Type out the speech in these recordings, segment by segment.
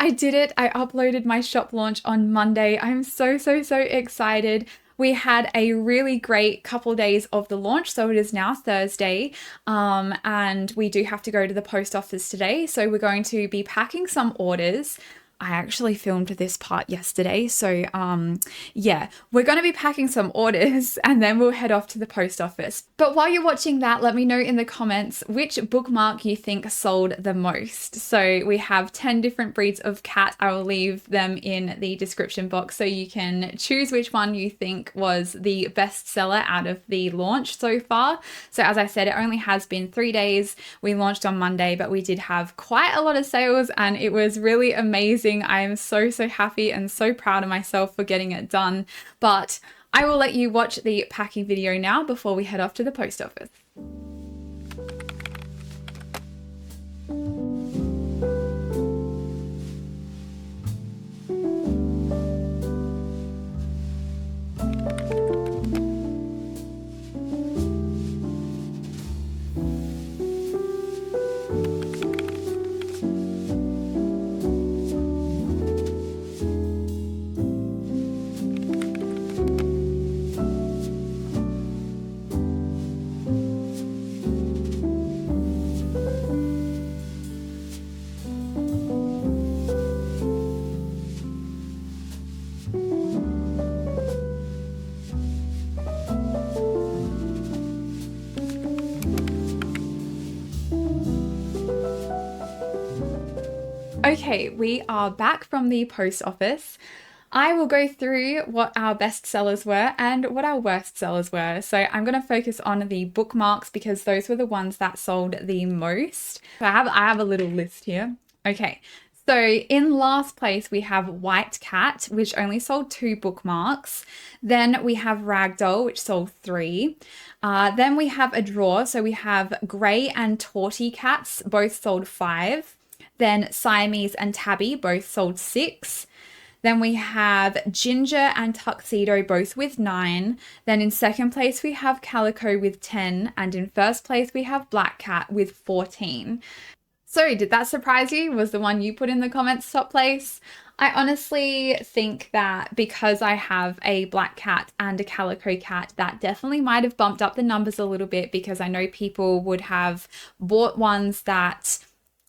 I did it. I uploaded my shop launch on Monday. I'm so, so, so excited. We had a really great couple days of the launch, so it is now Thursday, and we do have to go to the post office today. So we're going to be packing some orders. I actually filmed this part yesterday. So yeah, we're going to be packing some orders and then we'll head off to the post office. But while you're watching that, let me know in the comments which bookmark you think sold the most. So we have 10 different breeds of cat. I will leave them in the description box so you can choose which one you think was the best seller out of the launch so far. So as I said, it only has been 3 days. We launched on Monday, but we did have quite a lot of sales and it was really amazing. I am so, so happy and so proud of myself for getting it done. But I will let you watch the packing video now before we head off to the post office. Okay, we are back from the post office. I will go through what our best sellers were and what our worst sellers were. So I'm going to focus on the bookmarks because those were the ones that sold the most. So I have a little list here. Okay, so in last place we have White Cat, which only sold 2 bookmarks. Then we have Ragdoll, which sold 3. Then we have a drawer. So we have Grey and Tortie cats, both sold 5. Then Siamese and Tabby both sold 6. Then we have Ginger and Tuxedo both with 9. Then in second place we have Calico with 10. And in first place we have Black Cat with 14. So did that surprise you? Was the one you put in the comments top place? I honestly think that because I have a black cat and a calico cat, that definitely might have bumped up the numbers a little bit because I know people would have bought ones that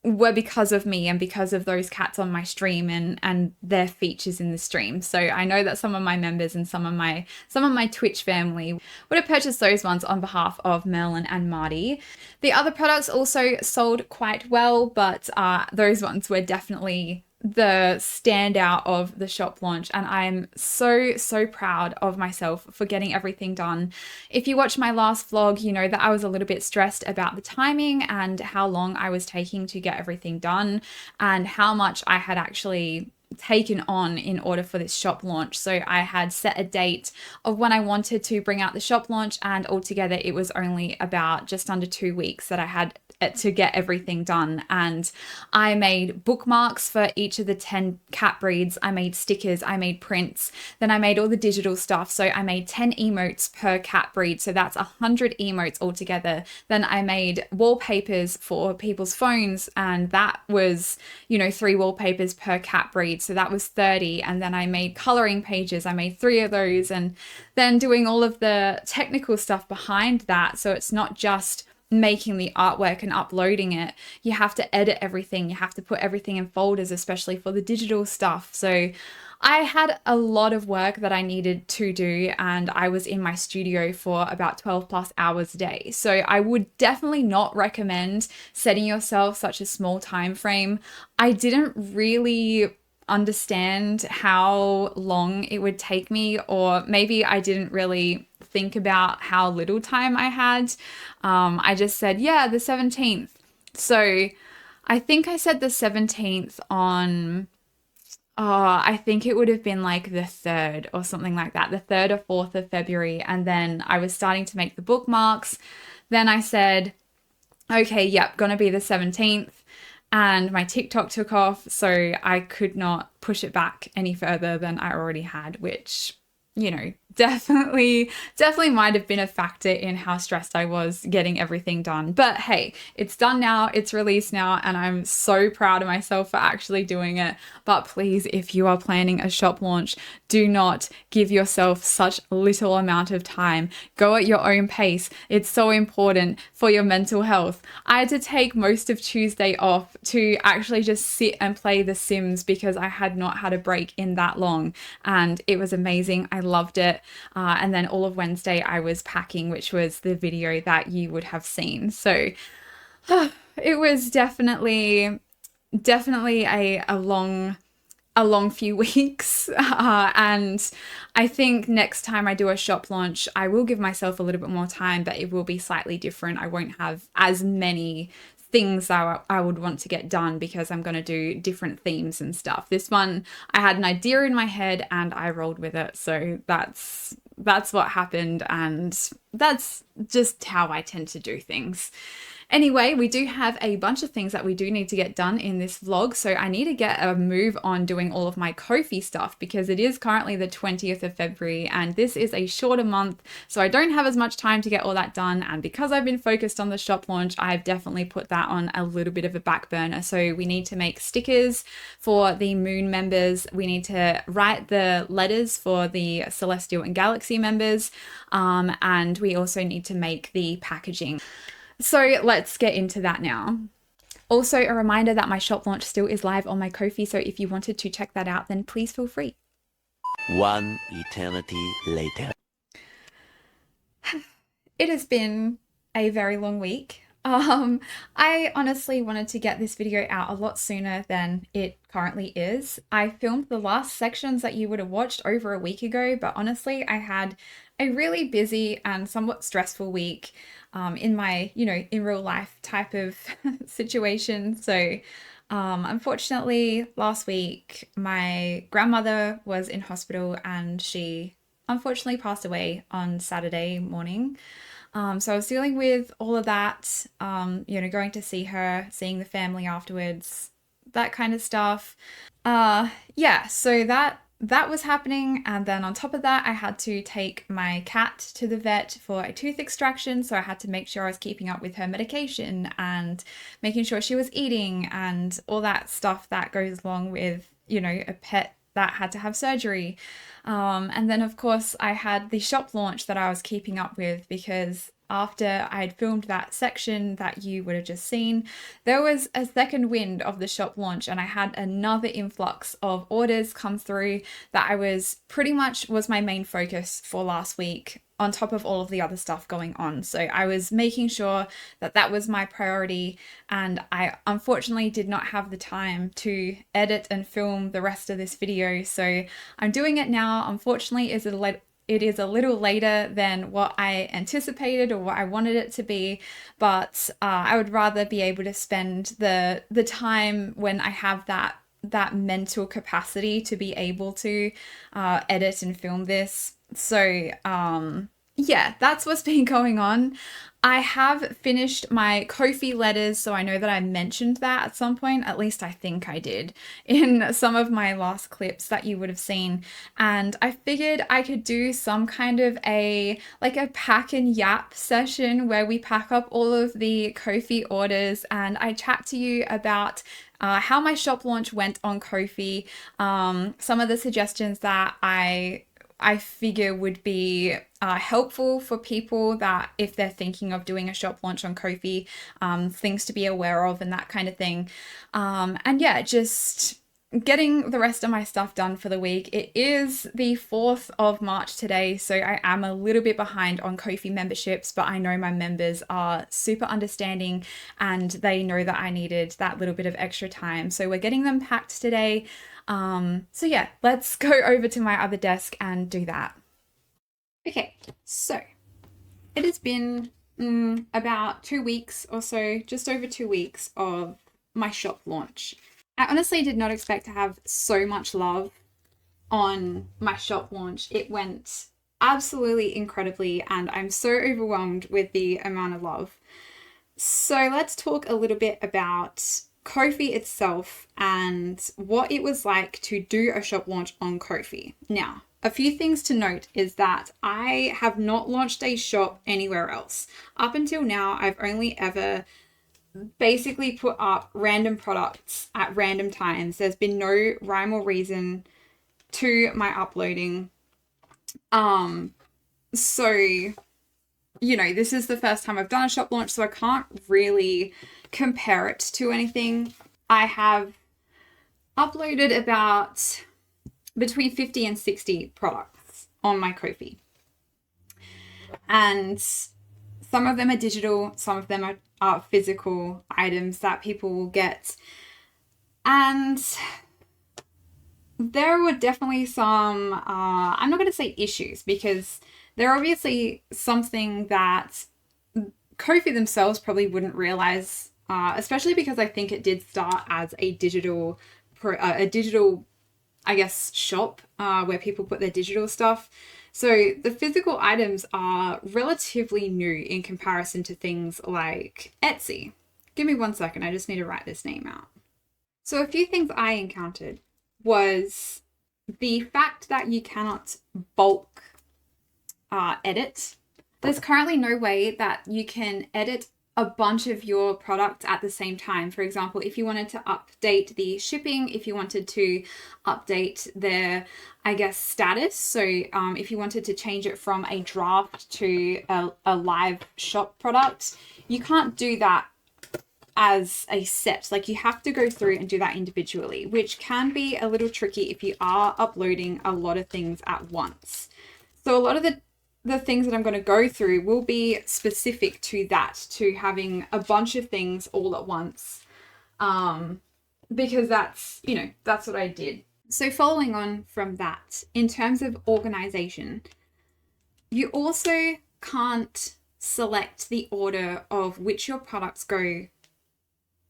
were because of me and because of those cats on my stream and their features in the stream. So I know that some of my members and some of my Twitch family would have purchased those ones on behalf of Merlin and Marty. The other products also sold quite well, but those ones were definitely the standout of the shop launch, and I'm so, so proud of myself for getting everything done. If you watch my last vlog, you know that I was a little bit stressed about the timing and how long I was taking to get everything done and how much I had actually taken on in order for this shop launch. So I had set a date of when I wanted to bring out the shop launch, and altogether it was only about just under 2 weeks that I had to get everything done. And I made bookmarks for each of the 10 cat breeds. I made stickers, I made prints, then I made all the digital stuff. So I made 10 emotes per cat breed. So that's 100 emotes altogether. Then I made wallpapers for people's phones, and that was, 3 wallpapers per cat breed. So that was 30. And then I made coloring pages. I made 3 of those, and then doing all of the technical stuff behind that. So it's not just making the artwork and uploading it. You have to edit everything. You have to put everything in folders, especially for the digital stuff. So I had a lot of work that I needed to do, and I was in my studio for about 12 plus hours a day. So I would definitely not recommend setting yourself such a small time frame. I didn't really understand how long it would take me, or maybe I didn't really think about how little time I had. I just said, yeah, the 17th. So I think I said the 17th on, I think it would have been like the 3rd or something like that, the 3rd or 4th of February. And then I was starting to make the bookmarks. Then I said, okay, yep, gonna be the 17th. And my TikTok took off, so I could not push it back any further than I already had, which, definitely might have been a factor in how stressed I was getting everything done. But hey, it's done now, it's released now, and I'm so proud of myself for actually doing it. But please, if you are planning a shop launch, do not give yourself such little amount of time. Go at your own pace. It's so important for your mental health. I had to take most of Tuesday off to actually just sit and play The Sims because I had not had a break in that long, and it was amazing. I loved it. And then all of Wednesday I was packing, which was the video that you would have seen. So it was definitely a long few weeks. And I think next time I do a shop launch, I will give myself a little bit more time, but it will be slightly different. I won't have as many things that I would want to get done because I'm going to do different themes and stuff. This one, I had an idea in my head and I rolled with it. So that's what happened, and that's just how I tend to do things. Anyway, we do have a bunch of things that we do need to get done in this vlog, so I need to get a move on doing all of my Ko-fi stuff because it is currently the 20th of February and this is a shorter month, so I don't have as much time to get all that done, and because I've been focused on the shop launch, I've definitely put that on a little bit of a back burner. So we need to make stickers for the Moon members, we need to write the letters for the Celestial and Galaxy members, and we also need to make the packaging. So let's get into that now. Also, a reminder that my shop launch still is live on my Ko-fi, so if you wanted to check that out, then please feel free. One eternity later. It has been a very long week. I honestly wanted to get this video out a lot sooner than it currently is. I filmed the last sections that you would have watched over a week ago, but honestly, I had a really busy and somewhat stressful week in my, in real life type of situation. So unfortunately, last week, my grandmother was in hospital and she unfortunately passed away on Saturday morning. So I was dealing with all of that, going to see her, seeing the family afterwards, that kind of stuff. So that was happening. And then on top of that, I had to take my cat to the vet for a tooth extraction. So I had to make sure I was keeping up with her medication and making sure she was eating and all that stuff that goes along with, a pet that had to have surgery. And then of course I had the shop launch that I was keeping up with because after I had filmed that section that you would have just seen, there was a second wind of the shop launch and I had another influx of orders come through that was my main focus for last week, on top of all of the other stuff going on. So I was making sure that was my priority, and I unfortunately did not have the time to edit and film the rest of this video. So I'm doing it now. Unfortunately, it is a little later than what I anticipated or what I wanted it to be, but I would rather be able to spend the time when I have that mental capacity to be able to edit and film this. So that's what's been going on. I have finished my Ko-fi letters, so I know that I mentioned that at some point, at least I think I did, in some of my last clips that you would have seen. And I figured I could do some kind of a pack and yap session where we pack up all of the Ko-fi orders and I chat to you about how my shop launch went on Ko-fi, some of the suggestions that I figure would be helpful for people that if they're thinking of doing a shop launch on Ko-fi, things to be aware of and that kind of thing. Just getting the rest of my stuff done for the week. It is the 4th of March today, so I am a little bit behind on Ko-fi memberships, but I know my members are super understanding and they know that I needed that little bit of extra time. So we're getting them packed today. Let's go over to my other desk and do that. Okay, so it has been about 2 weeks or so, just over 2 weeks of my shop launch. I honestly did not expect to have so much love on my shop launch. It went absolutely incredibly and I'm so overwhelmed with the amount of love. So let's talk a little bit about Ko-fi itself and what it was like to do a shop launch on Ko-fi. Now, a few things to note is that I have not launched a shop anywhere else. Up until now, I've only ever basically put up random products at random times. There's been no rhyme or reason to my uploading. So, you know, this is the first time I've done a shop launch, so I can't really compare it to anything. I have uploaded about between 50 and 60 products on my Ko-fi. And some of them are digital, some of them are physical items that people will get. And there were definitely some, I'm not going to say issues, because they're obviously something that Ko-fi themselves probably wouldn't realize, especially because I think it did start as a digital, I guess, shop where people put their digital stuff. So the physical items are relatively new in comparison to things like Etsy. Give me 1 second, I just need to write this name out. So a few things I encountered was the fact that you cannot bulk edit. There's currently no way that you can edit a bunch of your products at the same time. For example, if you wanted to update the shipping, if you wanted to update their, I guess, status. So if you wanted to change it from a draft to a live shop product, you can't do that as a set. Like, you have to go through and do that individually, which can be a little tricky if you are uploading a lot of things at once. So a lot of the things that I'm going to go through will be specific to that, to having a bunch of things all at once, because that's, you know, that's what I did. So following on from that, in terms of organization, you also can't select the order of which your products go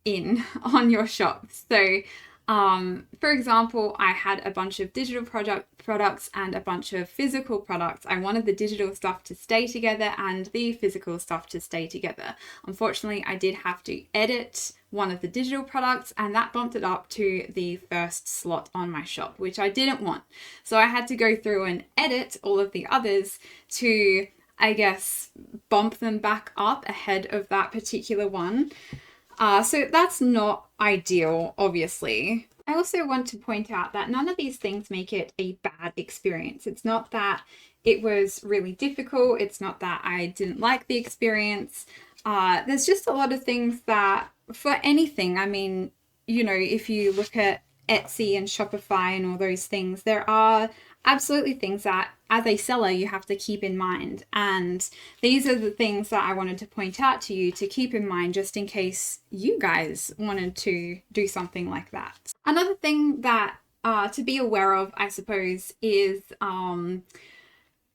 in on your shop. So for example, I had a bunch of digital products and a bunch of physical products. I wanted the digital stuff to stay together and the physical stuff to stay together. Unfortunately, I did have to edit one of the digital products, and that bumped it up to the first slot on my shop, which I didn't want. So I had to go through and edit all of the others to, I guess, bump them back up ahead of that particular one. So that's not ideal, obviously. I also want to point out that none of these things make it a bad experience. It's not that it was really difficult. It's not that I didn't like the experience. There's just a lot of things that, for anything, I mean, you know, if you look at Etsy and Shopify and all those things, there are absolutely things that as a seller you have to keep in mind, and these are the things that I wanted to point out to you to keep in mind, just in case you guys wanted to do something like that. Another thing that to be aware of, I suppose, is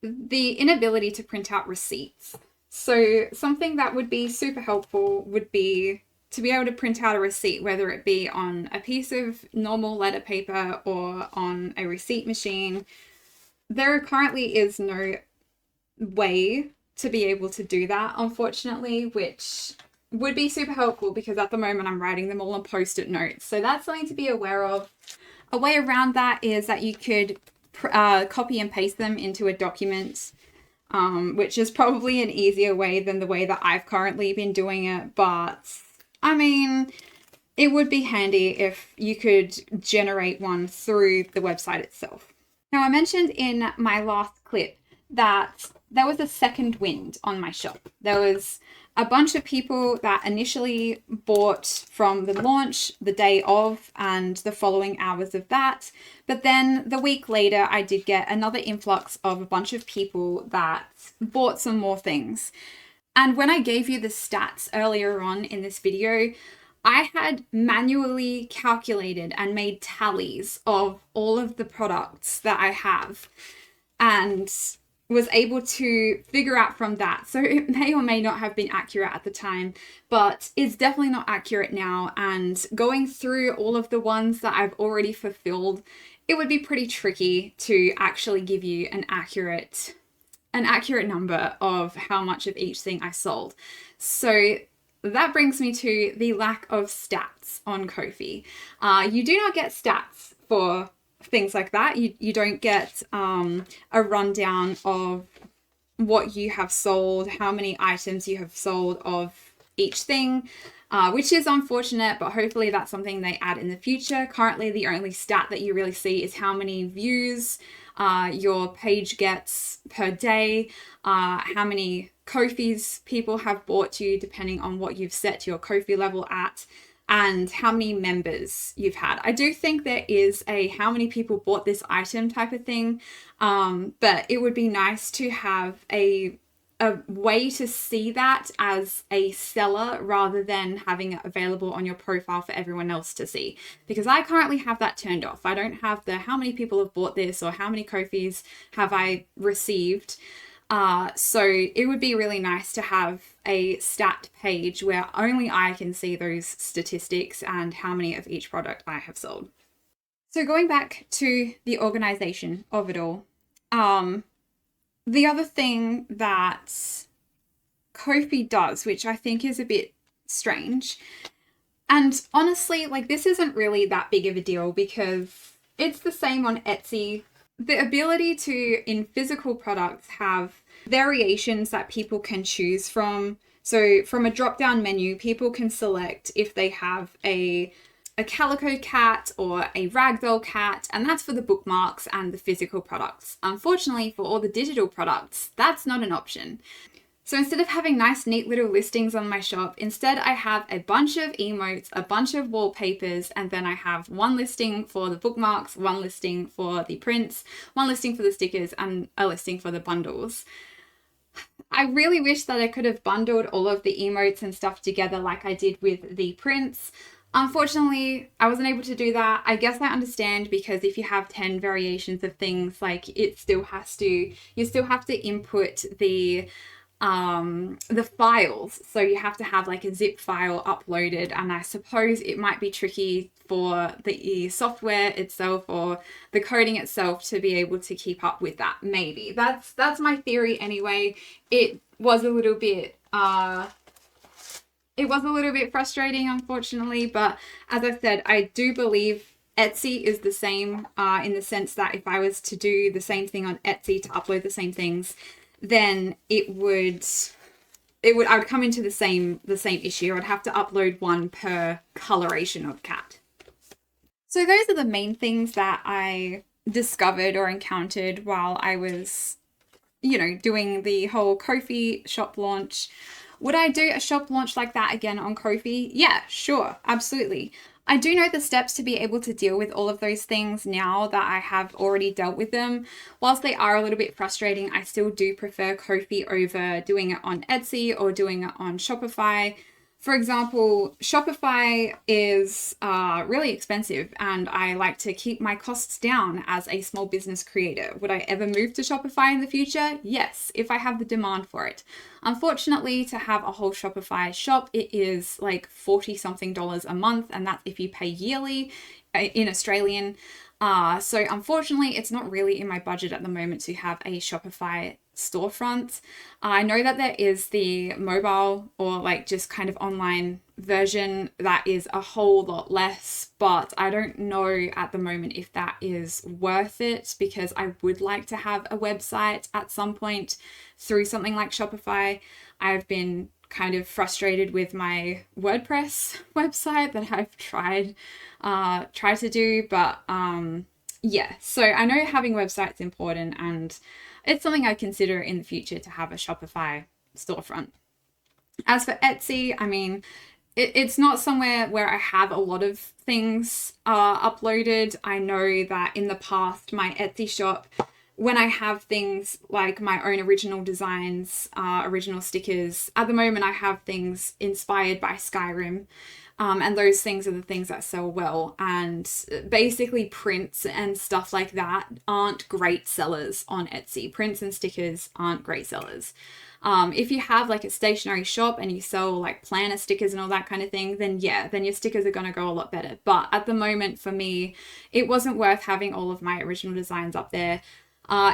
the inability to print out receipts. So something that would be super helpful would be to be able to print out a receipt, whether it be on a piece of normal letter paper or on a receipt machine. There currently is no way to be able to do that, unfortunately, which would be super helpful because at the moment I'm writing them all on post-it notes. So that's something to be aware of. A way around that is that you could copy and paste them into a document, which is probably an easier way than the way that I've currently been doing it. But I mean, it would be handy if you could generate one through the website itself. Now, I mentioned in my last clip that there was a second wind on my shop. There was a bunch of people that initially bought from the launch the day of and the following hours of that. But then the week later, I did get another influx of a bunch of people that bought some more things. And when I gave you the stats earlier on in this video, I had manually calculated and made tallies of all of the products that I have and was able to figure out from that. So it may or may not have been accurate at the time, but it's definitely not accurate now. And going through all of the ones that I've already fulfilled, it would be pretty tricky to actually give you an accurate number of how much of each thing I sold. So that brings me to the lack of stats on Ko-fi. You do not get stats for things like that. You don't get a rundown of what you have sold, how many items you have sold of each thing, which is unfortunate, but hopefully that's something they add in the future. Currently, the only stat that you really see is how many views your page gets per day, how many Ko-fis people have bought you, depending on what you've set your Ko-fi level at, and how many members you've had. I do think there is a how many people bought this item type of thing, but it would be nice to have a way to see that as a seller rather than having it available on your profile for everyone else to see. Because I currently have that turned off. I don't have the how many people have bought this or how many Ko-fis have I received. So it would be really nice to have a stat page where only I can see those statistics and how many of each product I have sold. So going back to the organization of it all, the other thing that Ko-fi does, which I think is a bit strange, and honestly, like, this isn't really that big of a deal because it's the same on Etsy. The ability to, in physical products, have variations that people can choose from. So from a drop-down menu, people can select if they have a Calico cat or a Ragdoll cat, and that's for the bookmarks and the physical products. Unfortunately, for all the digital products, that's not an option. So instead of having nice, neat little listings on my shop, instead I have a bunch of emotes, a bunch of wallpapers, and then I have one listing for the bookmarks, one listing for the prints, one listing for the stickers, and a listing for the bundles. I really wish that I could have bundled all of the emotes and stuff together like I did with the prints. Unfortunately, I wasn't able to do that. I guess I understand, because if you have 10 variations of things, like, you still have to input the files. So you have to have like a zip file uploaded, and I suppose it might be tricky for the software itself or the coding itself to be able to keep up with that. Maybe that's my theory anyway. It was a little bit frustrating, unfortunately, but as I said, I do believe Etsy is the same in the sense that if I was to do the same thing on Etsy to upload the same things, then I would come into the same issue. I'd have to upload one per coloration of cat. So those are the main things that I discovered or encountered while I was, doing the whole Ko-fi shop launch. Would I do a shop launch like that again on Ko-fi? Yeah, sure, absolutely. I do know the steps to be able to deal with all of those things now that I have already dealt with them. Whilst they are a little bit frustrating, I still do prefer Ko-fi over doing it on Etsy or doing it on Shopify. For example, Shopify is really expensive, and I like to keep my costs down as a small business creator. Would I ever move to Shopify in the future? Yes, if I have the demand for it. Unfortunately, to have a whole Shopify shop, it is like $40 something a month, and that's if you pay yearly in Australian. So unfortunately, it's not really in my budget at the moment to have a Shopify storefront. I know that there is the mobile or like just kind of online version that is a whole lot less, but I don't know at the moment if that is worth it, because I would like to have a website at some point through something like Shopify. I've been kind of frustrated with my WordPress website that I've tried to do, but yeah, so I know having websites important, and it's something I consider in the future to have a Shopify storefront. As for Etsy, I mean, it's not somewhere where I have a lot of things uploaded. I know that in the past, my Etsy shop, when I have things like my own original designs, original stickers, at the moment I have things inspired by Skyrim. And those things are the things that sell well. And basically prints and stuff like that aren't great sellers on Etsy. Prints and stickers aren't great sellers. If you have like a stationery shop and you sell like planner stickers and all that kind of thing, then yeah, then your stickers are going to go a lot better. But at the moment for me, it wasn't worth having all of my original designs up there.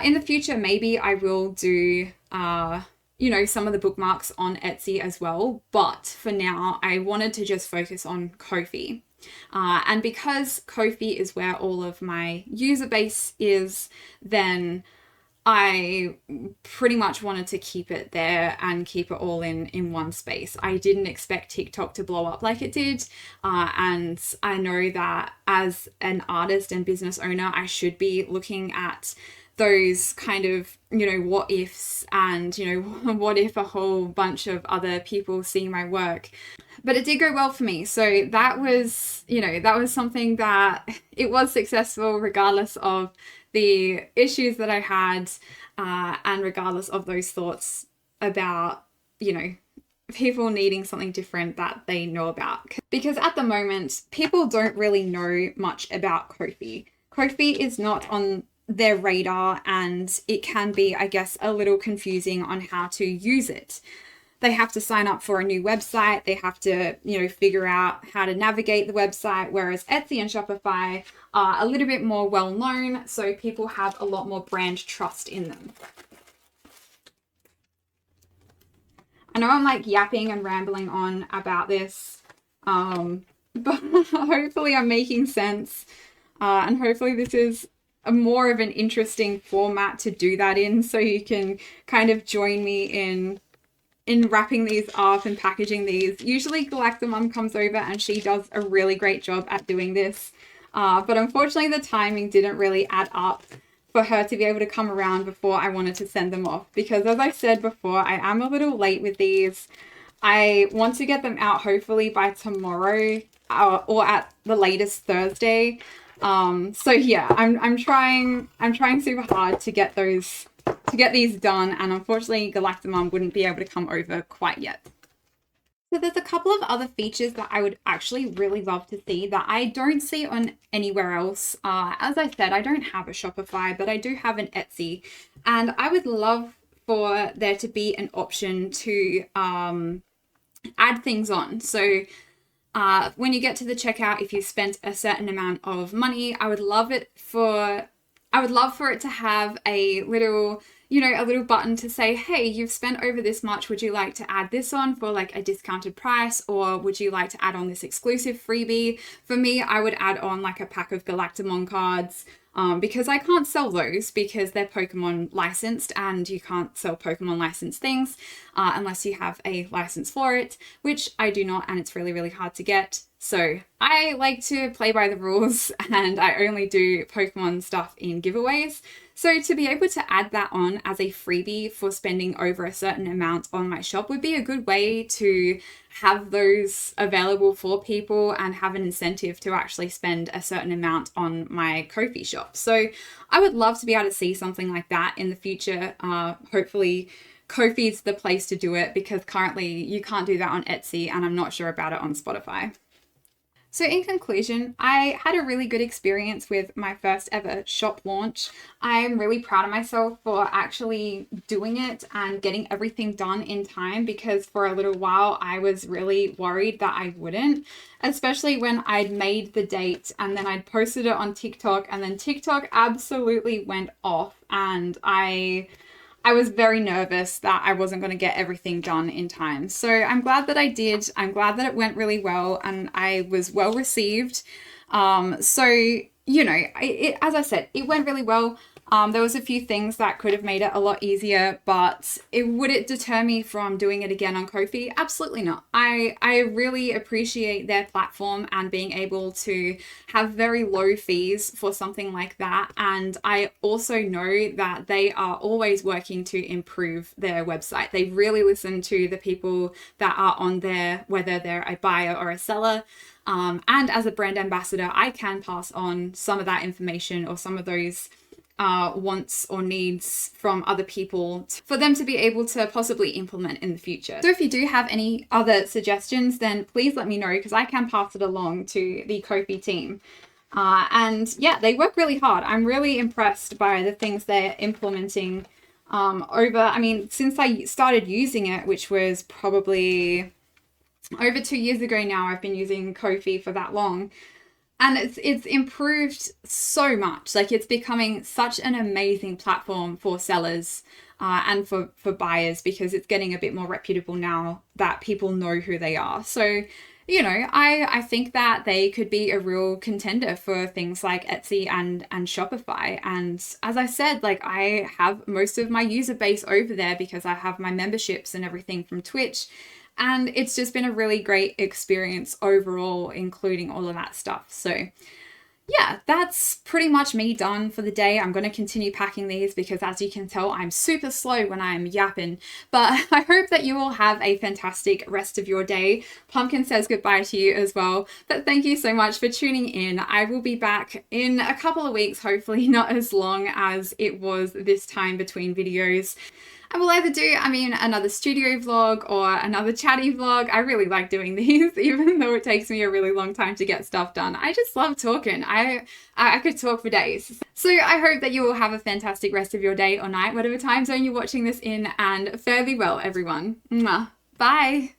In the future, maybe I will do some of the bookmarks on Etsy as well. But for now, I wanted to just focus on Ko-fi. And because Ko-fi is where all of my user base is, then I pretty much wanted to keep it there and keep it all in one space. I didn't expect TikTok to blow up like it did. And I know that as an artist and business owner, I should be looking at those kind of, what ifs and, what if a whole bunch of other people see my work. But it did go well for me. So that was, that was something that it was successful regardless of the issues that I had, and regardless of those thoughts about, people needing something different that they know about. Because at the moment, people don't really know much about Ko-fi. Ko-fi is not on their radar, and it can be, I guess, a little confusing on how to use it. They have to sign up for a new website. They have to, figure out how to navigate the website, whereas Etsy and Shopify are a little bit more well-known, so people have a lot more brand trust in them. I know I'm like yapping and rambling on about this, but hopefully I'm making sense, and hopefully this is a more of an interesting format to do that in, so you can kind of join me in wrapping these up and packaging these. Usually Galactimum comes over and she does a really great job at doing this. But unfortunately the timing didn't really add up for her to be able to come around before I wanted to send them off. Because as I said before, I am a little late with these. I want to get them out hopefully by tomorrow, or at the latest Thursday. So yeah, I'm trying super hard to get these done, and unfortunately Galactimum wouldn't be able to come over quite yet. So there's a couple of other features that I would actually really love to see that I don't see on anywhere else. As I said, I don't have a Shopify, but I do have an Etsy, and I would love for there to be an option to add things on. So when you get to the checkout, if you spent a certain amount of money, I would love for it to have a little button to say, hey, you've spent over this much. Would you like to add this on for like a discounted price? Or would you like to add on this exclusive freebie? For me, I would add on like a pack of Galactimon cards, because I can't sell those because they're Pokemon licensed, and you can't sell Pokemon licensed things unless you have a license for it, which I do not, and it's really, really hard to get. So I like to play by the rules, and I only do Pokemon stuff in giveaways. So to be able to add that on as a freebie for spending over a certain amount on my shop would be a good way to have those available for people and have an incentive to actually spend a certain amount on my Ko-fi shop. So I would love to be able to see something like that in the future. Hopefully Ko-fi's the place to do it, because currently you can't do that on Etsy, and I'm not sure about it on Spotify. So in conclusion, I had a really good experience with my first ever shop launch. I'm really proud of myself for actually doing it and getting everything done in time, because for a little while I was really worried that I wouldn't, especially when I'd made the date and then I'd posted it on TikTok, and then TikTok absolutely went off, and I was very nervous that I wasn't going to get everything done in time. So I'm glad that I did. I'm glad that it went really well and I was well received. As I said, it went really well. There was a few things that could have made it a lot easier, but would it deter me from doing it again on Ko-fi? Absolutely not. I really appreciate their platform and being able to have very low fees for something like that. And I also know that they are always working to improve their website. They really listen to the people that are on there, whether they're a buyer or a seller. And as a brand ambassador, I can pass on some of that information or some of those wants or needs from other people for them to be able to possibly implement in the future. So if you do have any other suggestions, then please let me know, because I can pass it along to the Ko-fi team. And yeah, they work really hard. I'm really impressed by the things they're implementing since I started using it, which was probably over 2 years ago now. I've been using Ko-fi for that long. And it's improved so much. Like, it's becoming such an amazing platform for sellers and for buyers, because it's getting a bit more reputable now that people know who they are. So you know, I think that they could be a real contender for things like Etsy and Shopify. And as I said, like I have most of my user base over there because I have my memberships and everything from Twitch. And it's just been a really great experience overall, including all of that stuff. So yeah, that's pretty much me done for the day. I'm going to continue packing these because as you can tell, I'm super slow when I'm yapping. But I hope that you all have a fantastic rest of your day. Pumpkin says goodbye to you as well. But thank you so much for tuning in. I will be back in a couple of weeks, hopefully not as long as it was this time between videos. I will either do, another studio vlog or another chatty vlog. I really like doing these, even though it takes me a really long time to get stuff done. I just love talking. I could talk for days. So I hope that you will have a fantastic rest of your day or night, whatever time zone you're watching this in, and fare thee well, everyone. Mwah. Bye.